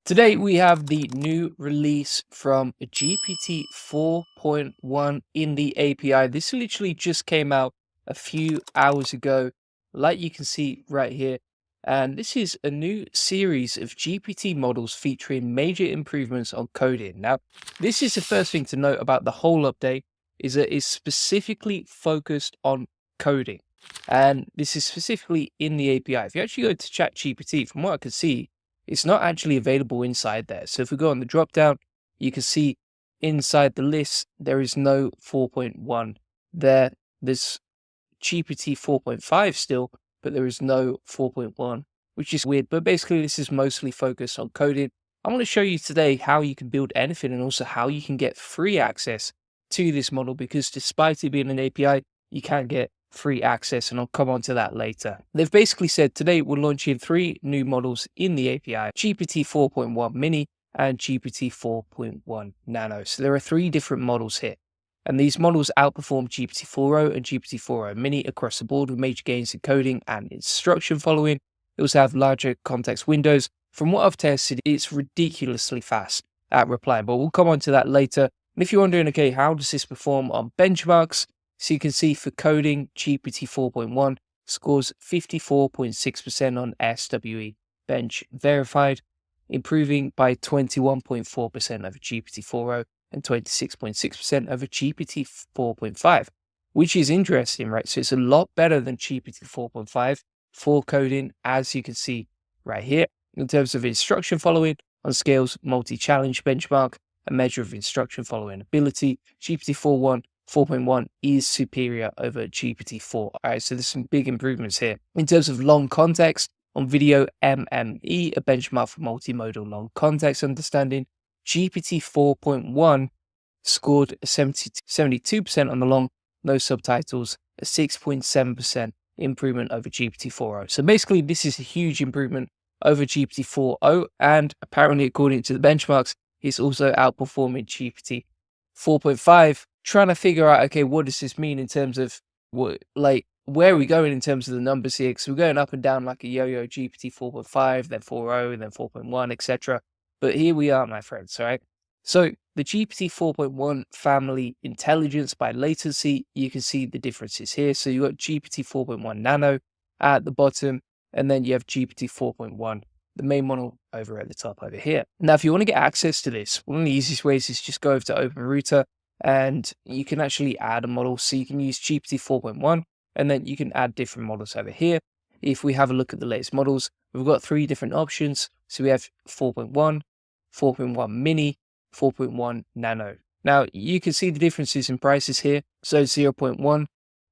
Today we have the new release from GPT 4.1 in the API. This literally just came out a few hours ago, like you can see right here. And this is a new series of GPT models featuring major improvements on coding. Now, this is the first thing to note about the whole update is that it's specifically focused on coding. And this is specifically in the API. If you actually go to ChatGPT, from what I can see, it's not actually available inside there. So if we go on the drop down, you can see inside the list, there is no 4.1 there. There's GPT 4.5 still, but there is no 4.1, which is weird. But basically, this is mostly focused on coding. I want to show you today how you can build anything and also how you can get free access to this model, because despite it being an API, you can get free access, and I'll come on to that later. They've basically said today we're launching 3 new models in the API: GPT 4.1 mini and GPT 4.1 nano. So there are 3 different models here, and these models outperform GPT 4.0 and GPT 4.0 mini across the board with major gains in coding and instruction following. They also have larger context windows. From what I've tested, it's ridiculously fast at replying, but we'll come on to that later. And if you're wondering, okay, how does this perform on benchmarks? So you can see for coding, GPT 4.1 scores 54.6% on SWE bench verified, improving by 21.4% over GPT 4.0 and 26.6% over GPT 4.5, which is interesting, right? So it's a lot better than GPT 4.5 for coding, as you can see right here. In terms of instruction following on scales, multi-challenge benchmark, a measure of instruction following ability, GPT 4.1 is superior over GPT-4. All right, so there's some big improvements here. In terms of long context, on video MME, a benchmark for multimodal long context understanding, GPT 4.1 scored 72% on the long, no subtitles, a 6.7% improvement over GPT 4.0. So basically, this is a huge improvement over GPT 4.0, and apparently, according to the benchmarks, it's also outperforming GPT 4.5. Trying to figure out, okay, what does this mean in terms of what, like, where are we going in terms of the numbers here? Because we're going up and down like a yo-yo, GPT 4.5, then 4.0, then 4.1, etc. But here we are, my friends, all right? So the GPT 4.1 family intelligence by latency, you can see the differences here. So you've got GPT 4.1 nano at the bottom, and then you have GPT 4.1, the main model over at the top over here. Now, if you want to get access to this, one of the easiest ways is just go over to OpenRouter, and you can actually add a model. So you can use GPT 4.1, and then you can add different models over here. If we have a look at the latest models, we've got 3 different options. So we have 4.1, 4.1 mini, 4.1 nano. Now you can see the differences in prices here. So 0.1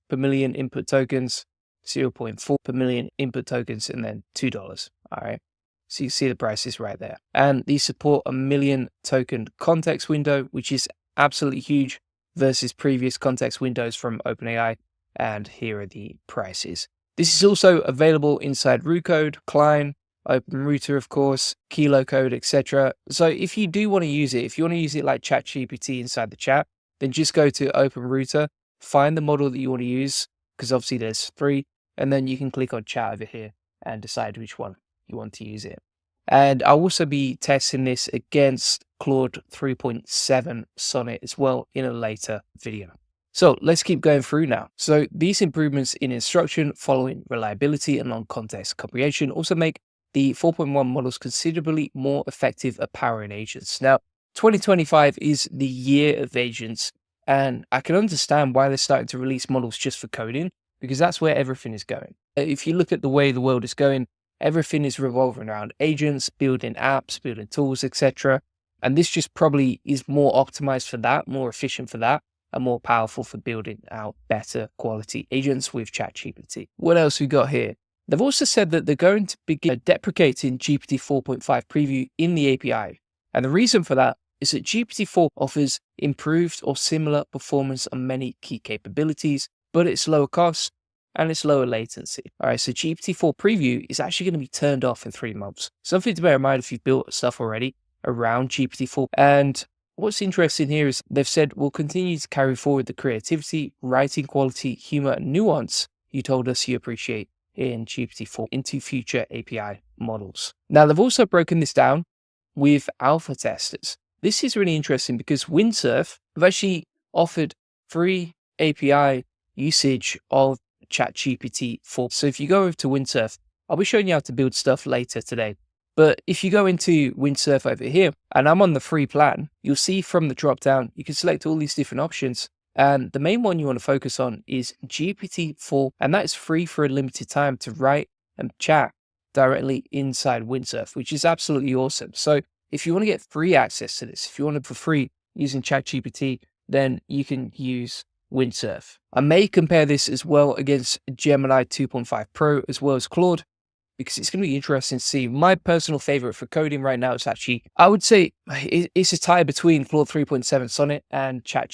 per million input tokens, 0.4 per million input tokens, and then $2. All right. So you see the prices right there. And these support a 1 million token context window, which is absolutely huge versus previous context windows from OpenAI. And here are the prices. This is also available inside RuCode, Klein, OpenRouter, of course, KiloCode, etc. So if you do want to use it, if you want to use it like ChatGPT inside the chat, then just go to OpenRouter, find the model that you want to use, because obviously there's 3, and then you can click on chat over here and decide which one you want to use it. And I'll also be testing this against Claude 3.7 Sonnet as well in a later video. So let's keep going through now. So these improvements in instruction following reliability and long context comprehension also make the 4.1 models considerably more effective at powering agents. Now, 2025 is the year of agents, and I can understand why they're starting to release models just for coding, because that's where everything is going. If you look at the way the world is going, everything is revolving around agents, building apps, building tools, etc. And this just probably is more optimized for that, more efficient for that, and more powerful for building out better quality agents with ChatGPT. What else we got here? They've also said that they're going to begin deprecating GPT 4.5 preview in the API. And the reason for that is that GPT-4 offers improved or similar performance on many key capabilities, but it's lower cost and it's lower latency. All right, so GPT-4 preview is actually going to be turned off in 3 months. Something to bear in mind if you've built stuff already around GPT-4. And what's interesting here is they've said we'll continue to carry forward the creativity, writing quality, humor, and nuance you told us you appreciate in GPT-4 into future API models. Now, they've also broken this down with alpha testers. This is really interesting because Windsurf have actually offered free API usage of ChatGPT 4. So if you go over to Windsurf, I'll be showing you how to build stuff later today. But if you go into Windsurf over here, and I'm on the free plan, you'll see from the drop down, you can select all these different options. And the main one you want to focus on is GPT-4, and that is free for a limited time to write and chat directly inside Windsurf, which is absolutely awesome. So if you want to get free access to this, if you want it for free using ChatGPT, then you can use Windsurf. I may compare this as well against Gemini 2.5 Pro as well as Claude, because it's going to be interesting to see. My personal favorite for coding right now is actually, I would say it's a tie between Claude 3.7 Sonnet and Gemini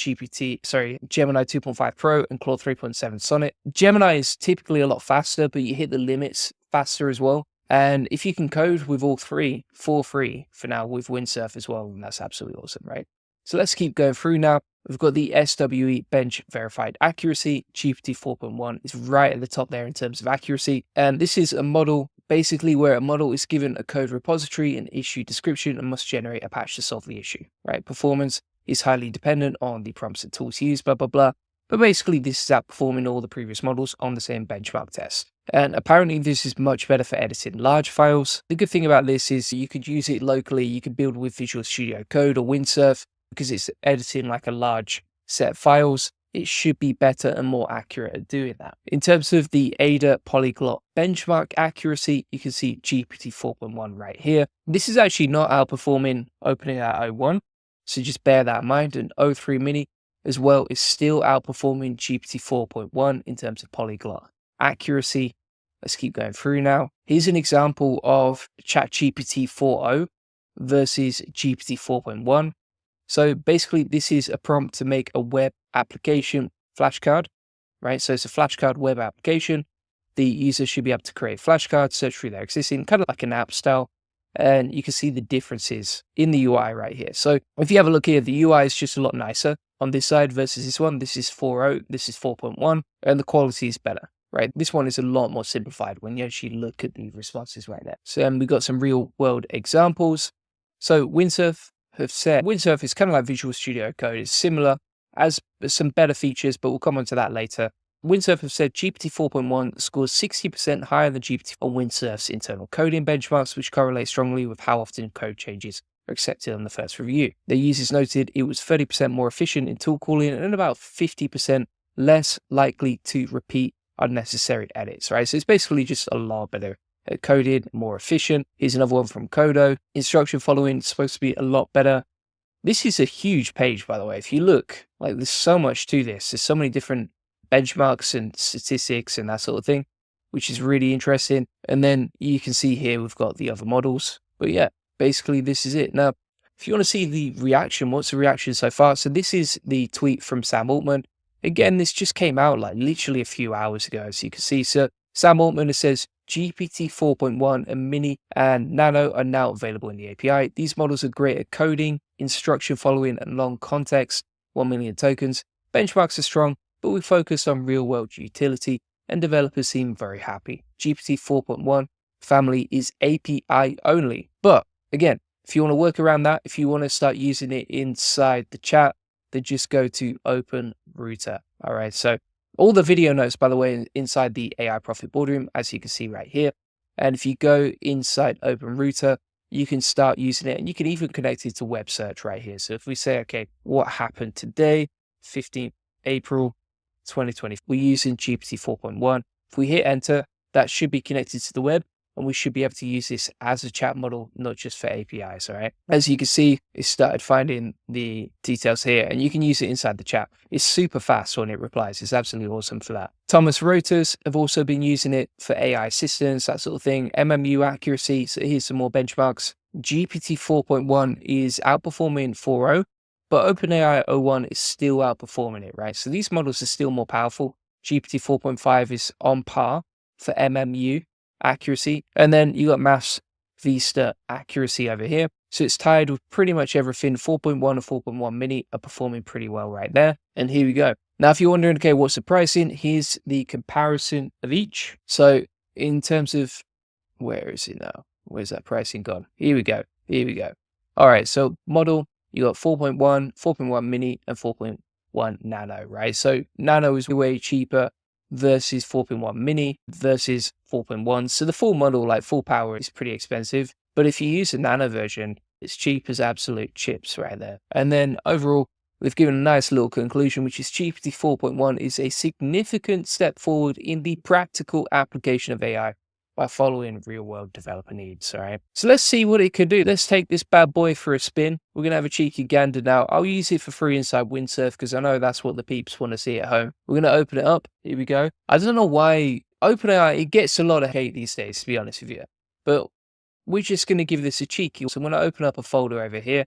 2.5 Pro and Claude 3.7 Sonnet. Gemini is typically a lot faster, but you hit the limits faster as well. And if you can code with all three for free for now with Windsurf as well, then that's absolutely awesome, right? So let's keep going through now. We've got the SWE bench verified accuracy. GPT 4.1 is right at the top there in terms of accuracy. And this is a model basically where a model is given a code repository and issue description and must generate a patch to solve the issue, right? Performance is highly dependent on the prompts and tools used, blah, blah, blah. But basically this is outperforming all the previous models on the same benchmark test. And apparently this is much better for editing large files. The good thing about this is you could use it locally. You could build with Visual Studio Code or Windsurf because it's editing like a large set of files. It should be better and more accurate at doing that. In terms of the ADA polyglot benchmark accuracy, you can see GPT 4.1 right here. This is actually not outperforming OpenAI O1, so just bear that in mind. And O3 Mini as well is still outperforming GPT 4.1 in terms of polyglot accuracy. Let's keep going through now. Here's an example of ChatGPT 4.0 versus GPT 4.1. So basically, this is a prompt to make a web application flashcard, right? So it's a flashcard web application. The user should be able to create flashcards, search through their existing, kind of like an app style. And you can see the differences in the UI right here. So if you have a look here, the UI is just a lot nicer on this side versus this one. This is 4.0, this is 4.1, and the quality is better, right? This one is a lot more simplified when you actually look at the responses right there. So we've got some real world examples. So Windsurf have said Windsurf is kind of like Visual Studio Code. It's similar, has some better features, but we'll come on to that later. Windsurf have said GPT 4.1 scores 60% higher than GPT on Windsurf's internal coding benchmarks, which correlate strongly with how often code changes are accepted on the first review. Their users noted it was 30% more efficient in tool calling and about 50% less likely to repeat unnecessary edits, right? So it's basically just a lot better coded, more efficient. Here's another one from Kodo. Instruction following is supposed to be a lot better. This is a huge page, by the way. If you look, like there's so much to this. There's so many different benchmarks and statistics and that sort of thing, which is really interesting. And then you can see here we've got the other models. But yeah, basically this is it. Now, if you want to see the reaction, what's the reaction so far? So this is the tweet from Sam Altman. Again, this just came out like literally a few hours ago, as you can see. So Sam Altman says GPT 4.1 and Mini and Nano are now available in the API. These models are great at coding, instruction following, and long context, 1 million tokens. Benchmarks are strong, but we focus on real-world utility, and developers seem very happy. GPT 4.1 family is API only. But again, if you want to work around that, if you want to start using it inside the chat, then just go to OpenRouter. All right, so all the video notes, by the way, inside the AI Profit Boardroom, as you can see right here. And if you go inside OpenRouter, you can start using it, and you can even connect it to web search right here. So if we say, okay, what happened today, 15th April 2020, we're using GPT 4.1. If we hit enter, that should be connected to the web, and we should be able to use this as a chat model, not just for APIs, all right? As you can see, it started finding the details here, and you can use it inside the chat. It's super fast when it replies. It's absolutely awesome for that. Thomas Reuters have also been using it for AI assistance, that sort of thing. MMMU accuracy, so here's some more benchmarks. GPT 4.1 is outperforming 4.0, but OpenAI O1 is still outperforming it, right? So these models are still more powerful. GPT 4.5 is on par for MMU accuracy, and then you got MathVista accuracy over here. So it's tied with pretty much everything. 4.1 and 4.1 Mini are performing pretty well right there. And here we go. Now, if you're wondering, okay, what's the pricing? Here's the comparison of each. So in terms of, where is it now? Where's that pricing gone? Here we go. Here we go. All right, so model, you got 4.1, 4.1 mini, and 4.1 nano, right? So nano is way cheaper versus 4.1 mini versus 4.1. So the full model, like full power, is pretty expensive. But if you use a nano version, it's cheap as absolute chips right there. And then overall, we've given a nice little conclusion, which is GPT 4.1 is a significant step forward in the practical application of AI by following real-world developer needs, all right? So let's see what it can do. Let's take this bad boy for a spin. We're going to have a cheeky gander now. I'll use it for free inside Windsurf because I know that's what the peeps want to see at home. We're going to open it up. Here we go. I don't know why OpenAI, it gets a lot of hate these days, to be honest with you. But we're just going to give this a cheeky. So I'm going to open up a folder over here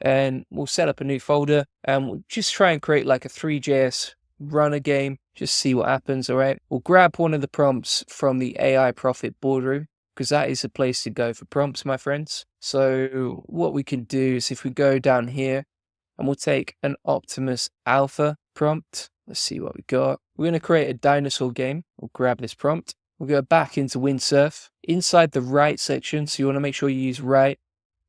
and we'll set up a new folder and we'll just try and create like a 3JS run a game, just see what happens. All right, we'll grab one of the prompts from the AI Profit Boardroom because that is the place to go for prompts, my friends. So what we can do is if we go down here and we'll take an Optimus Alpha prompt. Let's see what we got. We're going to create a dinosaur game. We'll grab this prompt. We'll go back into Windsurf inside the write section. So you want to make sure you use write.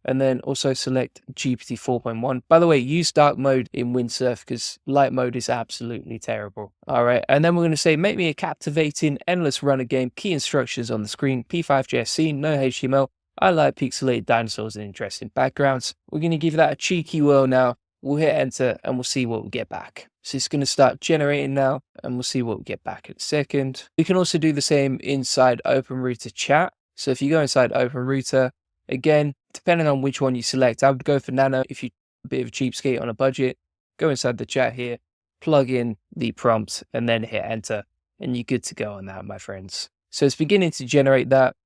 And then also select GPT 4.1. By the way, use dark mode in Windsurf because light mode is absolutely terrible. All right, and then we're going to say, make me a captivating, endless runner game. Key instructions on the screen. P5JS scene, no HTML. I like pixelated dinosaurs and interesting backgrounds. We're going to give that a cheeky whirl now. We'll hit enter and we'll see what we get back. So it's going to start generating now and we'll see what we get back in a second. We can also do the same inside OpenRouter chat. So if you go inside OpenRouter, again, depending on which one you select, I would go for Nano if you're a bit of a cheapskate on a budget. Go inside the chat here, plug in the prompt, and then hit enter, and you're good to go on that, my friends. So it's beginning to generate that.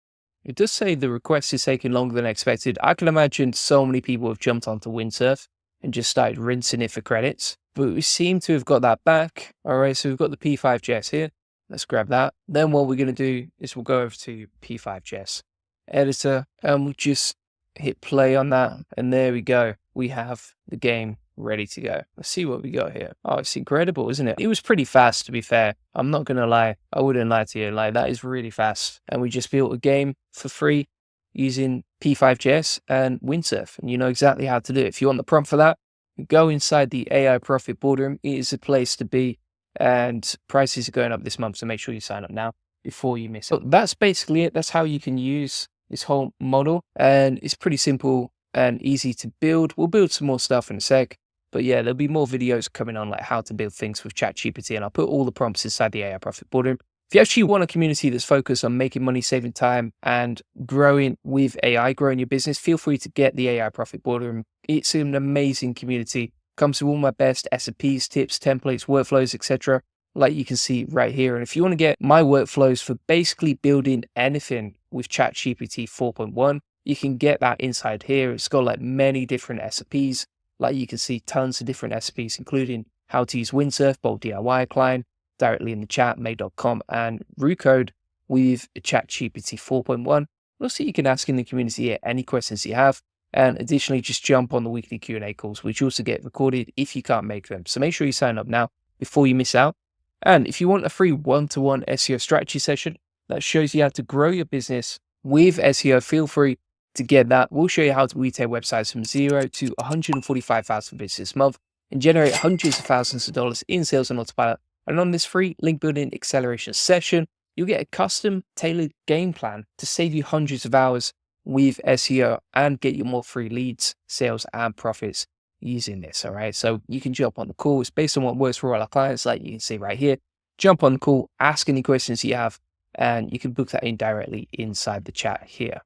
It does say the request is taking longer than expected. I can imagine so many people have jumped onto Windsurf and just started rinsing it for credits, but we seem to have got that back. All right, so we've got the P5JS here. Let's grab that. Then what we're going to do is we'll go over to P5JS editor and we'll just hit play on that, and there we go. We have the game ready to go. Let's see what we got here. Oh, it's incredible, isn't it? It was pretty fast, to be fair. I'm not gonna lie. I wouldn't lie to you. Like, that is really fast. And we just built a game for free using P5JS and Windsurf, and you know exactly how to do it. If you want the prompt for that, go inside the AI Profit Boardroom. It is a place to be, and prices are going up this month, so make sure you sign up now before you miss it. But that's basically it. That's how you can use this whole model, and it's pretty simple and easy to build. We'll build some more stuff in a sec, but yeah, there'll be more videos coming on like how to build things with ChatGPT, and I'll put all the prompts inside the AI Profit Boardroom. If you actually want a community that's focused on making money, saving time, and growing with AI, growing your business, feel free to get the AI Profit Boardroom. It's an amazing community. Comes with all my best SOPs, tips, templates, workflows, etc. like you can see right here. And if you want to get my workflows for basically building anything with ChatGPT 4.1, you can get that inside here. It's got like many different SOPs. Like you can see tons of different SOPs, including how to use Windsurf, Bolt DIY client, directly in the chat, made.com, and root code with ChatGPT 4.1. Also, you can ask in the community here any questions you have. And additionally, just jump on the weekly Q&A calls, which also get recorded if you can't make them. So make sure you sign up now before you miss out. And if you want a free one-to-one SEO strategy session that shows you how to grow your business with SEO, feel free to get that. We'll show you how to take websites from 0 to 145,000 visitors a month and generate hundreds of thousands of dollars in sales on autopilot. And on this free link building acceleration session, you'll get a custom tailored game plan to save you hundreds of hours with SEO and get you more free leads, sales, and profits using this. All right. So you can jump on the call. It's based on what works for all our clients. Like you can see right here, jump on the call, ask any questions you have, and you can book that in directly inside the chat here.